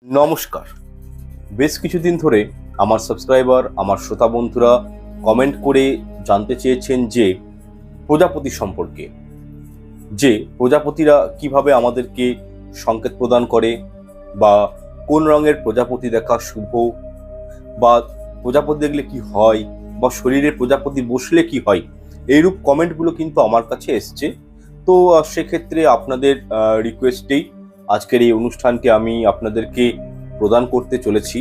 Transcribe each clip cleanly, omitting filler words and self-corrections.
নমস্কার। বেশ কিছুদিন ধরে আমার সাবস্ক্রাইবার, আমার শ্রোতা বন্ধুরা কমেন্ট করে জানতে চেয়েছেন যে প্রজাপতি সম্পর্কে, যে প্রজাপতিরা কিভাবে আমাদেরকে সংকেত প্রদান করে, বা কোন রঙের প্রজাপতি দেখা শুভ, বা প্রজাপতি দেখলে কি হয়, বা শরীরে প্রজাপতি বসলে কি হয়। এইরূপ কমেন্টগুলো কিন্তু আমার কাছে এসছে। তো সেক্ষেত্রে আপনাদের রিকোয়েস্টেই আজকের এই অনুষ্ঠানটি আমি আপনাদেরকে প্রদান করতে চলেছি,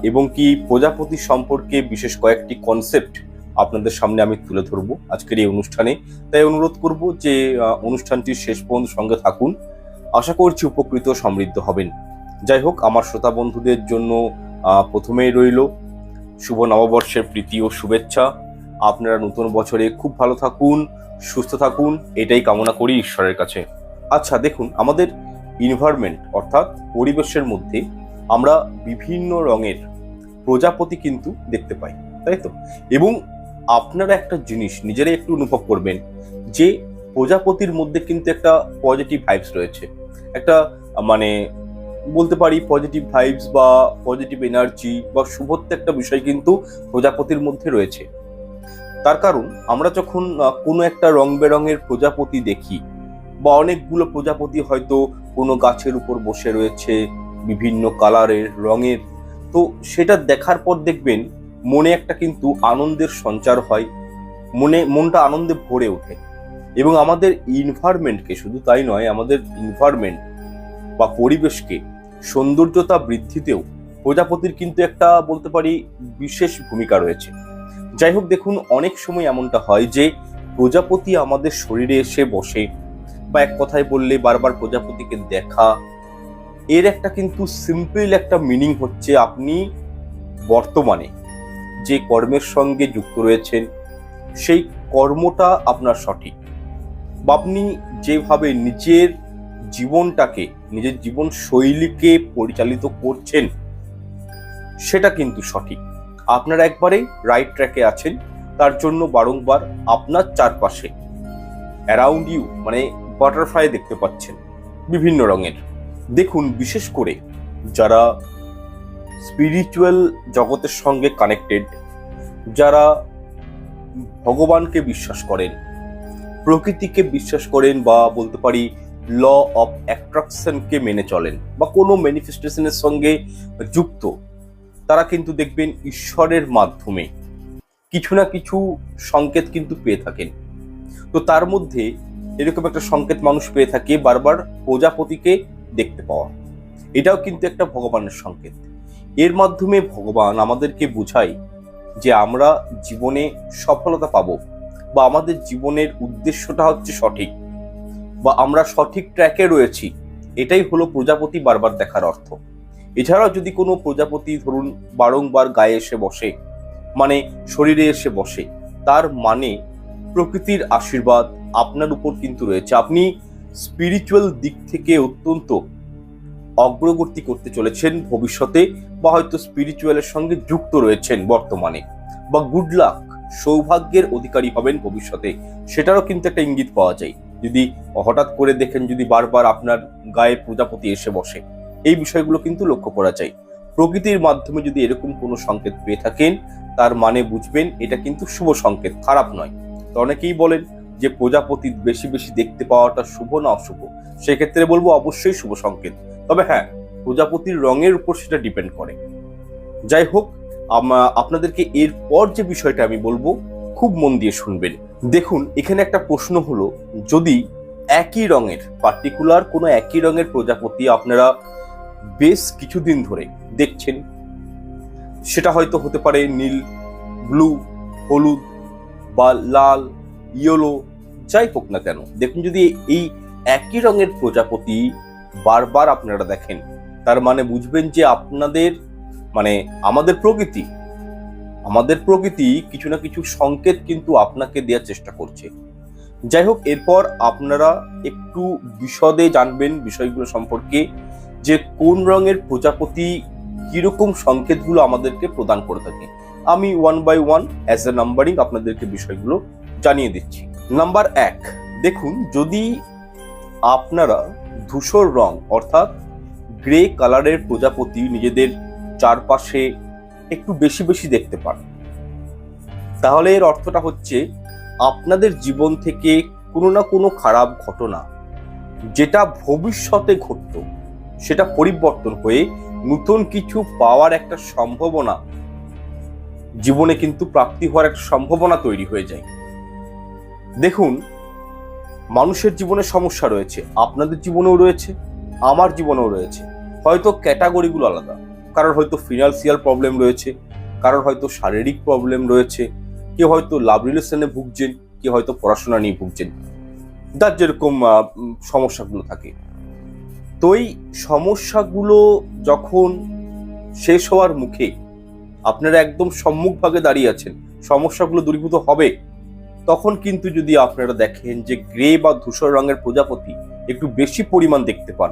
এবং কি প্রজাপতি সম্পর্কে বিশেষ কয়েকটি কনসেপ্ট আপনাদের সামনে আমি তুলে ধরবো আজকের এই অনুষ্ঠানে। তাই অনুরোধ করব যে অনুষ্ঠানটির শেষ পর্যন্ত সঙ্গে থাকুন। আশা করছি উপকৃত সমৃদ্ধ হবেন। যাই হোক, আমার শ্রোতা বন্ধুদের জন্য প্রথমেই রইল শুভ নববর্ষের প্রীতি ও শুভেচ্ছা। আপনারা নতুন বছরে খুব ভালো থাকুন, সুস্থ থাকুন, এটাই কামনা করি ঈশ্বরের কাছে। আচ্ছা দেখুন, আমাদের এনভায়রনমেন্ট অর্থাৎ পরিবেশের মধ্যে আমরা বিভিন্ন রঙের প্রজাপতি কিন্তু দেখতে পাই, তাই তো? এবং আপনারা একটা জিনিস নিজেরাই একটু অনুভব করবেন যে প্রজাপতির মধ্যে কিন্তু একটা পজিটিভ ভাইবস রয়েছে, একটা মানে বলতে পারি পজিটিভ ভাইবস বা পজিটিভ এনার্জি বা শুভত্ব একটা বিষয় কিন্তু প্রজাপতির মধ্যে রয়েছে। তার কারণ আমরা যখন কোনো একটা রং বেরঙের প্রজাপতি দেখি, বা অনেকগুলো প্রজাপতি হয়তো কোনো গাছের উপর বসে রয়েছে বিভিন্ন কালারের রঙের, তো সেটা দেখার পর দেখবেন মনে একটা কিন্তু আনন্দের সঞ্চার হয়, মনটা আনন্দে ভরে ওঠে। এবং আমাদের এনভায়রনমেন্টকে, শুধু তাই নয়, আমাদের এনভায়রনমেন্ট বা পরিবেশকে সৌন্দর্যতা বৃদ্ধিতেও প্রজাপতির কিন্তু একটা বলতে পারি বিশেষ ভূমিকা রয়েছে। যাই হোক, দেখুন অনেক সময় এমনটা হয় যে প্রজাপতি আমাদের শরীরে এসে বসে, বা এক কথায় বললে বারবার প্রজাপতিকে দেখা, এর একটা কিন্তু সিম্পল একটা মিনিং হচ্ছে আপনি বর্তমানে যে কর্মের সঙ্গে যুক্ত রয়েছেন সেই কর্মটা আপনার সঠিক, বা আপনি যেভাবে নিজের জীবনটাকে, নিজের জীবন শৈলীকে পরিচালিত করছেন সেটা কিন্তু সঠিক। আপনারা একবারে রাইট ট্র্যাকে আছেন। তার জন্য বারংবার আপনার চারপাশে অ্যারাউন্ড ইউ মানে বাটারফ্লাই দেখতে পাচ্ছেন বিভিন্ন রঙের। দেখুন, বিশেষ করে যারা স্পিরিচুয়াল জগতের সঙ্গে কানেক্টেড, যারা ভগবানকে বিশ্বাস করেন, প্রকৃতিকে বিশ্বাস করেন, বা বলতে পারি ল অফ অ্যাট্রাকশনকে মেনে চলেন, বা কোনো ম্যানিফেস্টেশনের সঙ্গে যুক্ত, তারা কিন্তু দেখবেন ঈশ্বরের মাধ্যমে কিছু না কিছু সংকেত কিন্তু পেয়ে থাকেন। তো তার মধ্যে এরকম একটা সংকেত মানুষ পেয়ে থাকে বারবার প্রজাপতিকে দেখতে পাওয়া। এটাও কিন্তু একটা ভগবানের সংকেত। এর মাধ্যমে ভগবান আমাদেরকে বোঝায় যে আমরা জীবনে সফলতা পাবো, বা আমাদের জীবনের উদ্দেশ্যটা হচ্ছে সঠিক, বা আমরা সঠিক ট্র্যাকে রয়েছি। এটাই হলো প্রজাপতি বারবার দেখার অর্থ। এছাড়াও যদি কোনো প্রজাপতি ধরুন বারংবার গায়ে এসে বসে, মানে শরীরে এসে বসে, তার মানে প্রকৃতির আশীর্বাদ আপনার উপর কিন্তু রয়েছে। আপনি স্পিরিচুয়াল দিক থেকে অত্যন্ত অগ্রগতি করতে চলেছেন ভবিষ্যতে, বা হয়তো স্পিরিচুয়ালের সঙ্গে যুক্ত রয়েছেন বর্তমানে, বা গুড লাক, সৌভাগ্যের অধিকারী হবেন ভবিষ্যতে, সেটারও কিন্তু একটা ইঙ্গিত পাওয়া যায়। যদি হঠাৎ করে দেখেন যদি বারবার আপনার গায়ে প্রজাপতি এসে বসে, এই বিষয়গুলো কিন্তু লক্ষ্য করা যায়। প্রকৃতির মাধ্যমে যদি এরকম কোনো সংকেত পেয়ে থাকেন, তার মানে বুঝবেন এটা কিন্তু শুভ সংকেত, খারাপ নয়। তো অনেকেই বলেন যে প্রজাপতি বেশি বেশি দেখতে পাওয়াটা শুভ না অশুভ। সেক্ষেত্রে বলবো অবশ্যই শুভ সংকেত, তবে হ্যাঁ, প্রজাপতির রঙের উপর সেটা ডিপেন্ড করে। যাই হোক, আপনাদেরকে এরপর যে বিষয়টা আমি বলবো খুব মন দিয়ে শুনবেন। দেখুন, এখানে একটা প্রশ্ন হলো, যদি একই রঙের পার্টিকুলার কোনো একই রঙের প্রজাপতি আপনারা বেশ কিছুদিন ধরে দেখছেন, সেটা হয়তো হতে পারে নীল, ব্লু, হলুদ, বা লাল, ইয়েলো, যাই হোক না কেন, দেখুন যদি এই একই রঙের প্রজাপতি বারবার আপনারা দেখেন, তার মানে বুঝবেন যে আপনাদের মানে আমাদের প্রকৃতি কিছু না কিছু সংকেত কিন্তু আপনাকে দেওয়ার চেষ্টা করছে। যাই হোক, এরপর আপনারা একটু বিশদে জানবেন বিষয়গুলো সম্পর্কে, যে কোন রঙের প্রজাপতি কিরকম সংকেতগুলো আমাদেরকে প্রদান করে থাকে। আমি one by one as a numbering আপনাদেরকে বিষয়গুলো জানিয়ে দিচ্ছি। নাম্বার 1, দেখুন যদি আপনারা ধূসর রং অর্থাৎ গ্রে কালারের প্রজাপতি নিজেদের চারপাশে একটু বেশি বেশি দেখতে পান, তাহলে এর অর্থটা হচ্ছে আপনাদের জীবন থেকে কোনো না কোনো খারাপ ঘটনা যেটা ভবিষ্যতে ঘটত সেটা পরিবর্তন হয়ে নতুন কিছু পাওয়ার একটা সম্ভাবনা জীবনে কিন্তু প্রাপ্তি হওয়ার একটা সম্ভাবনা তৈরি হয়ে যায়। দেখুন, মানুষের জীবনে সমস্যা রয়েছে, আপনাদের জীবনেও রয়েছে, আমার জীবনেও রয়েছে। হয়তো ক্যাটাগরিগুলো আলাদা, কারোর হয়তো ফিনান্সিয়াল প্রবলেম রয়েছে, কারোর হয়তো শারীরিক প্রবলেম রয়েছে, কেউ হয়তো লাভ রিলেশনে ভুগছেন, কেউ হয়তো পড়াশোনা নিয়ে ভুগছেন, যার যেরকম সমস্যাগুলো থাকে। তো এই সমস্যাগুলো যখন শেষ হওয়ার মুখে আপনারা একদম সম্মুখভাগে দাঁড়িয়ে আছেন, সমস্যাগুলো দূরীভূত হবে, তখন কিন্তু যদি আপনারা দেখেন যে গ্রে বা ধূসর রঙের প্রজাপতি একটু বেশি পরিমাণ দেখতে পান,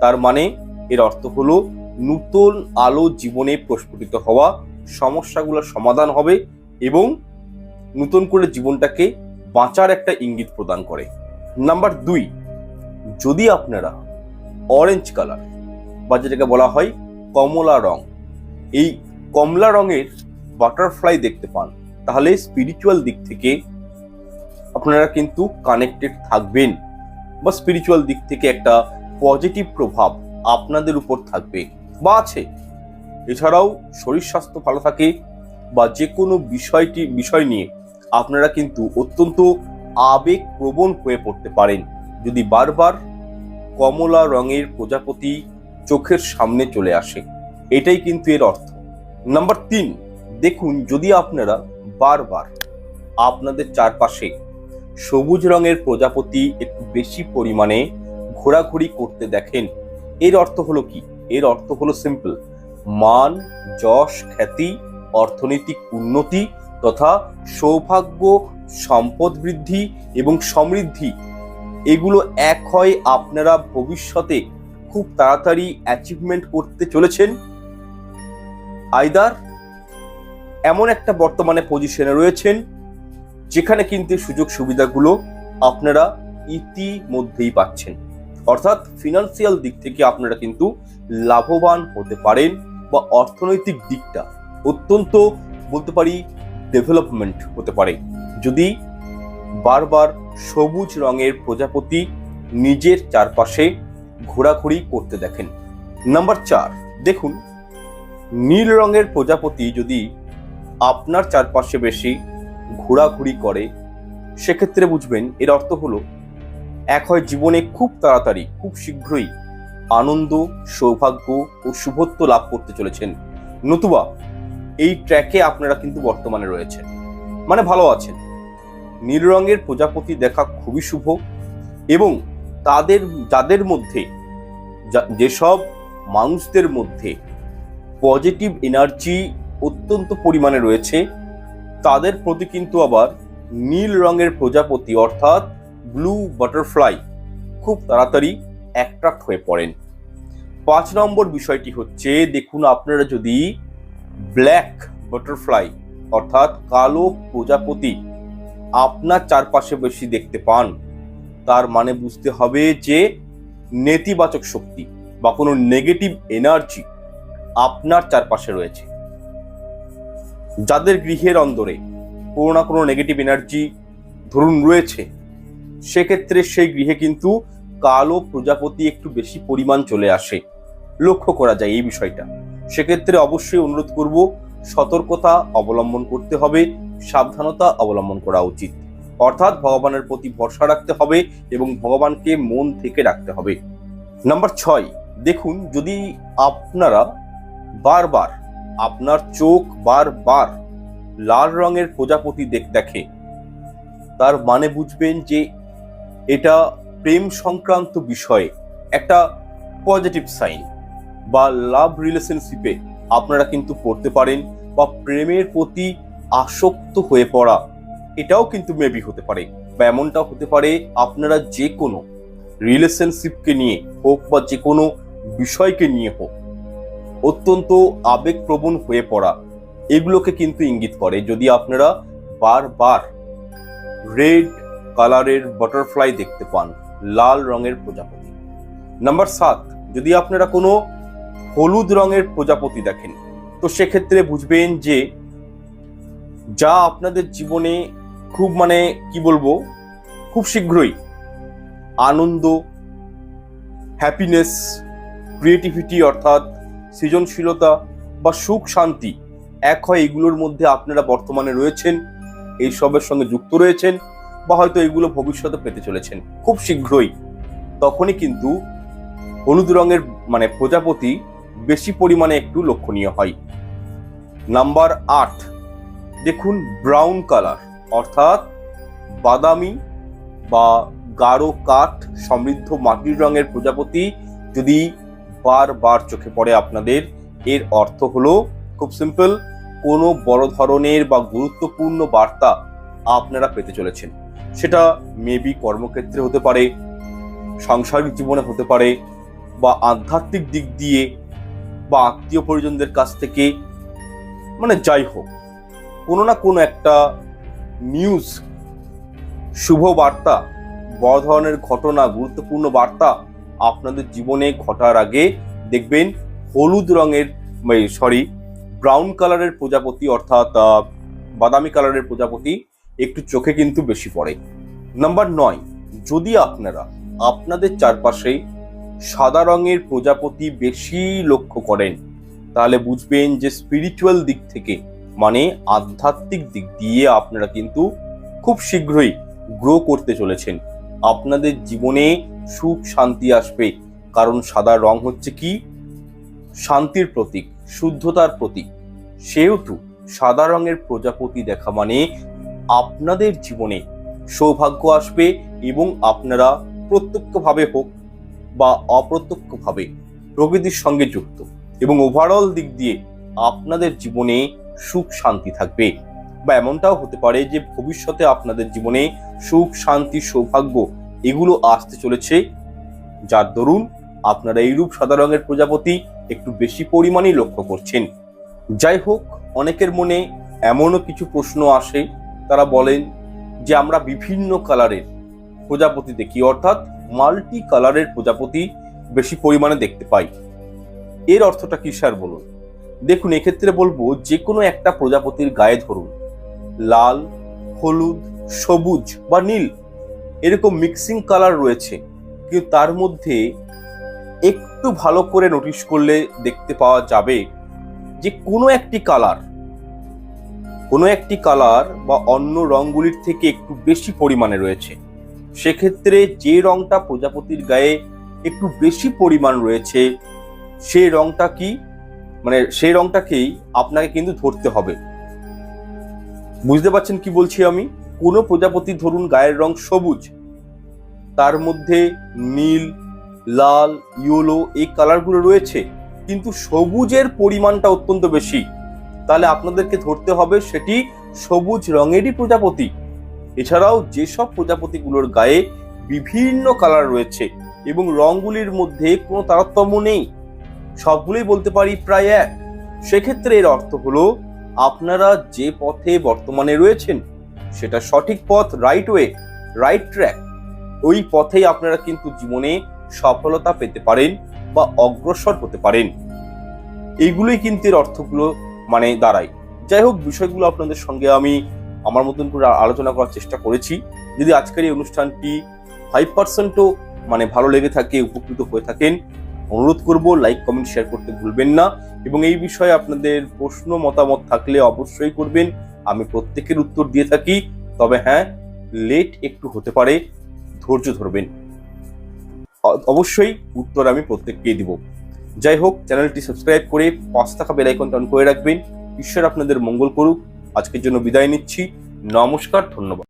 তার মানে এর অর্থ হলো নতুন আলো জীবনে প্রস্ফুটিত হওয়া, সমস্যাগুলোর সমাধান হবে এবং নতুন করে জীবনটাকে বাঁচার একটা ইঙ্গিত প্রদান করে। নাম্বার 2, যদি আপনারা অরেঞ্জ কালার বা যেটাকে বলা হয় কমলা রং, এই কমলা রঙের বাটারফ্লাই দেখতে পান, তাহলে স্পিরিচুয়াল দিক থেকে আপনারা কিন্তু কানেক্টেড থাকবেন বা স্পিরিচুয়াল দিক থেকে একটা পজিটিভ প্রভাব আপনাদের উপর থাকবে বা আছে। এছাড়াও শরীর স্বাস্থ্য ভালো থাকে বা যে কোনো বিষয় নিয়ে আপনারা কিন্তু অত্যন্ত আবেগপ্রবণ হয়ে পড়তে পারেন যদি বারবার কমলা রঙের প্রজাপতি চোখের সামনে চলে আসে, এটাই কিন্তু এর অর্থ। নাম্বার 3, দেখুন, যদি আপনারা বারবার আপনাদের চারপাশে সবুজ রঙের প্রজাপতি একটু বেশি পরিমাণে ঘোরাঘুরি করতে দেখেন, এর অর্থ হলো কি? এর অর্থ হলো সিম্পল, মান, যশ, খ্যাতি, অর্থনৈতিক উন্নতি তথা সৌভাগ্য, সম্পদ বৃদ্ধি এবং সমৃদ্ধি, এগুলো এক হয় আপনারা ভবিষ্যতে খুব তাড়াতাড়ি অ্যাচিভমেন্ট করতে চলেছেন। আইদার এমন একটা বর্তমানে পজিশনে রয়েছেন যেখানে কিন্তু সুযোগ সুবিধাগুলো আপনারা ইতিমধ্যেই পাচ্ছেন, অর্থাৎ ফিনান্সিয়াল দিক থেকে আপনারা কিন্তু লাভবান হতে পারেন বা অর্থনৈতিক দিকটা অত্যন্ত বলতে পারি ডেভেলপমেন্ট হতে পারে যদি বারবার সবুজ রঙের প্রজাপতি নিজের চারপাশে ঘোরাঘুরি করতে দেখেন। নাম্বার 4, দেখুন, নীল রঙের প্রজাপতি যদি আপনার চারপাশে বেশি ঘোরাঘুরি করে, সেক্ষেত্রে বুঝবেন এর অর্থ হলো এক হয় জীবনে খুব তাড়াতাড়ি খুব শীঘ্রই আনন্দ, সৌভাগ্য ও শুভত্ব লাভ করতে চলেছেন, নতুবা এই ট্র্যাকে আপনারা কিন্তু বর্তমানে রয়েছেন, মানে ভালো আছেন। নীল রঙের প্রজাপতি দেখা খুবই শুভ এবং যাদের মধ্যে যেসব মানুষদের মধ্যে পজিটিভ এনার্জি অত্যন্ত পরিমাণে রয়েছে তাদের প্রতি কিন্তু আবার নীল রঙের প্রজাপতি অর্থাৎ ব্লু বাটারফ্লাই খুব তাড়াতাড়ি অ্যাট্রাক্ট হয়ে পড়েন। 5 নম্বর বিষয়টি হচ্ছে, দেখুন, আপনারা যদি ব্ল্যাক বাটারফ্লাই অর্থাৎ কালো প্রজাপতি আপনার চারপাশে বেশি দেখতে পান, তার মানে বুঝতে হবে যে নেতিবাচক শক্তি বা কোনো নেগেটিভ এনার্জি আপনার চারপাশে রয়েছে। যাদের গৃহের অন্দরে কোনো না কোনো নেগেটিভ এনার্জি ধরুন রয়েছে, সেক্ষেত্রে সেই গৃহে কিন্তু কালো প্রজাপতি একটু বেশি পরিমাণ চলে আসে, লক্ষ্য করা যায় এই বিষয়টা। সেক্ষেত্রে অবশ্যই অনুরোধ করব, সতর্কতা অবলম্বন করতে হবে, সাবধানতা অবলম্বন করা উচিত, অর্থাৎ ভগবানের প্রতি ভরসা রাখতে হবে এবং ভগবানকে মন থেকে রাখতে হবে। নাম্বার 6, দেখুন, যদি আপনারা বারবার আপনার চোখ বারবার লাল রঙের প্রজাপতি দেখে, তার মানে বুঝবেন যে এটা প্রেম সংক্রান্ত বিষয়ে একটা পজিটিভ সাইন বা লাভ রিলেশনশিপে আপনারা কিন্তু পড়তে পারেন বা প্রেমের প্রতি আসক্ত হয়ে পড়া, এটাও কিন্তু মেবি হতে পারে বা এমনটাও হতে পারে আপনারা যে কোনো রিলেশনশিপকে নিয়ে হোক বা যে কোনো বিষয়কে নিয়ে হোক অত্যন্ত আবেগপ্রবণ হয়ে পড়া, এগুলোকে কিন্তু ইঙ্গিত করে যদি আপনারা বারবার রেড কালারের বাটারফ্লাই দেখতে পান, লাল রঙের প্রজাপতি। নাম্বার 7, যদি আপনারা কোনো হলুদ রঙের প্রজাপতি দেখেন, তো সেক্ষেত্রে বুঝবেন যে যা আপনাদের জীবনে খুব খুব শীঘ্রই আনন্দ, হ্যাপিনেস, ক্রিয়েটিভিটি অর্থাৎ সৃজনশীলতা বা সুখ শান্তি এক হয়, এগুলোর মধ্যে আপনারা বর্তমানে রয়েছেন, এই সবের সঙ্গে যুক্ত রয়েছেন, বা হয়তো এগুলো ভবিষ্যতে পেতে চলেছেন খুব শীঘ্রই। তখনই কিন্তু হলুদ রঙের প্রজাপতি বেশি পরিমাণে একটু লক্ষণীয় হয়। নাম্বার 8, দেখুন ব্রাউন কালার অর্থাৎ বাদামি বা গাঢ় কাঠ সমৃদ্ধ মাটির রঙের প্রজাপতি যদি বারবার চোখে পড়ে আপনাদের, এর অর্থ হলো খুব সিম্পল, কোনো বড় ধরনের বা গুরুত্বপূর্ণ বার্তা আপনারা পেতে চলেছেন। সেটা মেবি কর্মক্ষেত্রে হতে পারে, সাংসারিক জীবনে হতে পারে, বা আধ্যাত্মিক দিক দিয়ে, বা আত্মীয় পরিজনদের কাছ থেকে, যাই হোক, কোনো না কোনো একটা নিউজ, শুভ বার্তা, বড় ধরনের ঘটনা, গুরুত্বপূর্ণ বার্তা আপনাদের জীবনে ঘটার আগে দেখবেন হলুদ রঙের ব্রাউন কালারের প্রজাপতি অর্থাৎ বাদামি কালারের প্রজাপতি একটু চোখে কিন্তু বেশি পড়ে। নাম্বার 9, যদি আপনারা আপনাদের চারপাশে সাদা রঙের প্রজাপতি বেশি লক্ষ্য করেন, তাহলে বুঝবেন যে স্পিরিচুয়াল দিক থেকে আধ্যাত্মিক দিক দিয়ে আপনারা কিন্তু খুব শীঘ্রই গ্রো করতে চলেছেন। আপনাদের জীবনে সুখ শান্তি আসবে, কারণ সাদা রং হচ্ছে কি, শান্তির প্রতীক, শুদ্ধতার প্রতীক। সেহেতু সাদা রঙের প্রজাপতি দেখা আপনাদের জীবনে সৌভাগ্য আসবে, এবং আপনারা প্রত্যক্ষভাবে হোক বা অপ্রত্যক্ষভাবে প্রকৃতির সঙ্গে যুক্ত, এবং ওভারঅল দিক দিয়ে আপনাদের জীবনে সুখ শান্তি থাকবে। বা এমনটাও হতে পারে যে ভবিষ্যতে আপনাদের জীবনে সুখ শান্তি সৌভাগ্য এগুলো আসতে চলেছে, যার দরুন আপনারা এইরূপ সাদা রঙের প্রজাপতি একটু বেশি পরিমাণেই লক্ষ্য করছেন। যাই হোক, অনেকের মনে এমনও কিছু প্রশ্ন আসে, তারা বলেন যে আমরা বিভিন্ন কালারের প্রজাপতি দেখি, অর্থাৎ মাল্টি কালারের প্রজাপতি বেশি পরিমাণে দেখতে পাই। এর অর্থটা কি স্যার বলুন? দেখুন, এক্ষেত্রে বলবো যে কোনো একটা প্রজাপতির গায়ে ধরুন লাল, হলুদ, সবুজ বা নীল এরকম মিক্সিং কালার রয়েছে, কিন্তু তার মধ্যে একটু ভালো করে নোটিশ করলে দেখতে পাওয়া যাবে যে কোনো একটি কালার বা অন্য রঙগুলির থেকে একটু বেশি পরিমাণে রয়েছে। সেক্ষেত্রে যে রংটা প্রজাপতির গায়ে একটু বেশি পরিমাণ রয়েছে, সেই রংটাকেই আপনাকে কিন্তু ধরতে হবে। বুঝতে পারছেন কি বলছি আমি? কোনো প্রজাপতি ধরুন গায়ের রং সবুজ, তার মধ্যে নীল, লাল, ইয়েলো এই কালারগুলো রয়েছে, কিন্তু সবুজের পরিমাণটা অত্যন্ত বেশি, তাহলে আপনাদেরকে ধরতে হবে সেটি সবুজ রঙেরই প্রজাপতি। এছাড়াও যেসব প্রজাপতিগুলোর গায়ে বিভিন্ন কালার রয়েছে এবং রঙগুলির মধ্যে কোনো তারতম্য নেই, সবগুলোই বলতে পারি প্রায় এক, সেক্ষেত্রে এর অর্থ হলো আপনারা যে পথে বর্তমানে রয়েছেন সেটা সঠিক পথ, রাইট ওয়ে, রাইট ট্র্যাক। ওই পথেই আপনারা কিন্তু জীবনে সফলতা পেতে পারেন বা অগ্রসর হতে পারেন। এইগুলোই কিন্তু এর অর্থগুলো দাঁড়ায়। যাই হোক, বিষয়গুলো আপনাদের সঙ্গে আমি আমার মতন করে আলোচনা করার চেষ্টা করেছি। যদি আজকের এই অনুষ্ঠানটি 5%ও ভালো লেগে থাকে, উপকৃত হয়ে থাকেন, অনুরোধ করব লাইক, কমেন্ট, শেয়ার করতে ভুলবেন না। এবং এই বিষয়ে আপনাদের প্রশ্ন মতামত থাকলে অবশ্যই করবেন, আমি প্রত্যেকের উত্তর দিয়ে থাকি। তবে হ্যাঁ, লেট একটু হতে পারে, ধৈর্য ধরবেন, অবশ্যই উত্তর আমি প্রত্যেককেই দিব। যাই হোক, চ্যানেলটি সাবস্ক্রাইব করে পাশে থাকা বেল আইকনটা অন করে রাখবেন। ঈশ্বর আপনাদের মঙ্গল করুক। আজকের জন্য বিদায় নিচ্ছি। নমস্কার, ধন্যবাদ।